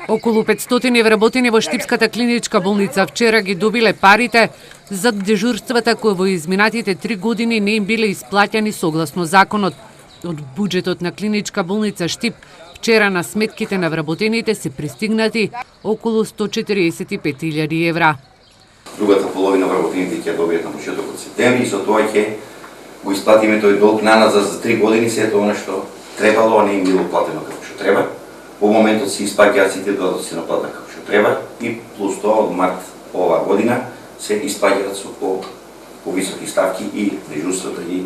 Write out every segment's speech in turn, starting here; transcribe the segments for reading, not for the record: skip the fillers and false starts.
Околу 500 вработени во Штипската клиничка болница вчера ги добиле парите за дежурствата кои во изминатите 3 години не им биле исплаќани согласно законот. Од буџетот на клиничка болница Штип вчера на сметките на вработените се пристигнати околу 145.000 евра. Другата половина вработените ќе добијат на почетокот септември и со тоа ќе го исплатиме тој долг на нас за 3 години, сето она што требало, а не им било платено како што треба. Во моментот се исплаќаат сите додатоци на плата како што треба и плюс тоа од март оваа година се исплаќаат со повисоки ставки и дежурствата и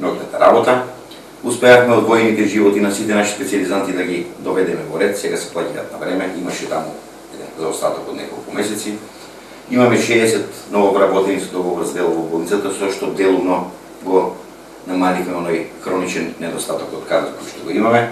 ноќната работа. Успеавме од војните животи на сите наши специјализанти да ги доведеме во ред, сега се плаќаат на време, имаше таму заостаток од неколку месеци. Имаме 60 нововработени со договор за дел во болницата, со што делумно го намалихме оној хроничен недостаток од кадар кој што го имаме.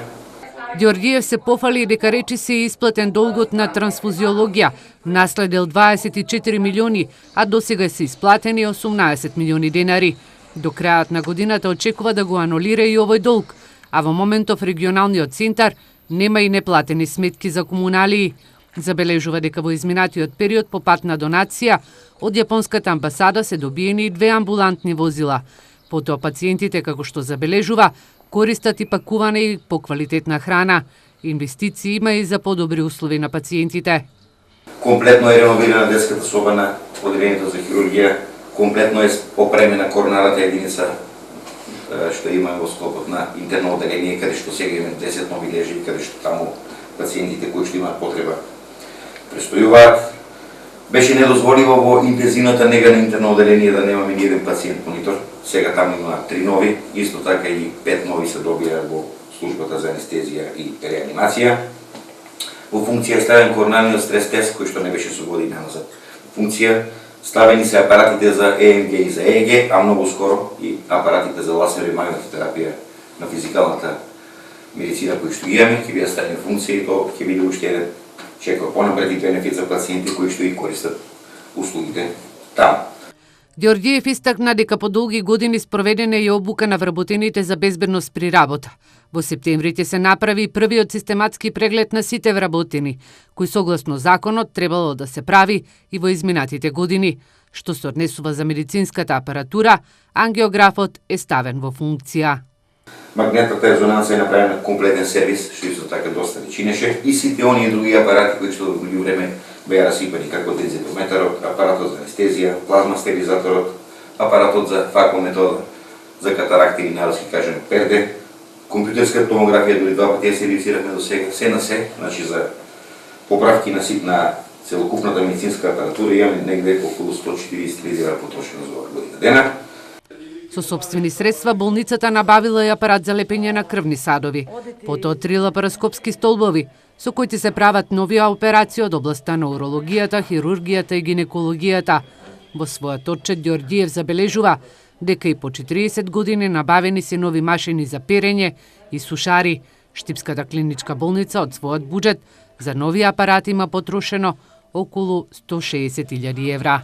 Ѓорѓиев се пофали дека речи се исплатен долгот на трансфузиологија, наследел 24 милиони, а досега се исплатени 18 милиони денари. До крајот на годината очекува да го анулира и овој долг, а во моментов регионалниот центар нема и неплатени сметки за комуналии. Забележува дека во изминатиот период по пат на донација од јапонската амбасада се добиени и 2 амбулантни возила. Потоа пациентите, како што забележува, користат и пакуване и поквалитетна храна. Инвестиции има и за подобри услови на пациентите. Комплетно е реновирана детската соба на одделението за хирургија, комплетно е опремена коронарната единица што имаме во склопот на интерно одделение, каде што сега имаме 10 нови лежи, каде што таму пациентите кои што имаат потреба престојуваат. Беше недозволиво во интензивната нега на интерно одделение да немаме ни еден пациент монитор. Сега таму има 3 нови, исто така и 5 нови се добија во службата за анестезија и реанимација. Во функција ставен коронарниот стрес тест, кој што не беше со година назад. Функција ставени се апаратите за ЕМГ и за ЕЕГ, а многу скоро и апаратите за лазер и магнетотерапија на физикалната медицина кои што имаме, ќе бидат ставени функција и тоа ќе биде уште еден чекор понапред и бенефит за пациенти кои што и користат услугите таму. Ѓорѓиев истакна дека по долги години спроведена е обука на вработените за безбедност при работа. Во септември ќе се направи првиот систематски преглед на сите вработени, кои согласно законот требало да се прави и во изминатите години. Што се однесува за медицинската апаратура, ангиографот е ставен во функција. Магнетната резонанца е направена комплетен сервис, што исто така доста ни чинеше, и сите оние други апарати кои што во време беа расипани, како дензитометарот, апаратот за анестезија, плазма стерилизаторот, апаратот за факометода, за катаракти или народски кажеме перде, компјутерска томографија, дори 2 пати ја сервисирахме до сега, се на се, значи за поправки на целокупната медицинска апаратура имаме негде околу 140.000 евра потрошено за оваа година дена. Со собствени средства болницата набавила и апарат за лепење на крвни садови, потоа 3 лапароскопски столбови, со кои се прават нови операции од областта на урологијата, хирургијата и гинекологијата. Во својот отчет Ѓорѓиев забележува дека и по 40 години набавени се нови машини за перење и сушари. Штипската клиничка болница од својот буџет за нови апарати има потрошено околу 160.000 евра.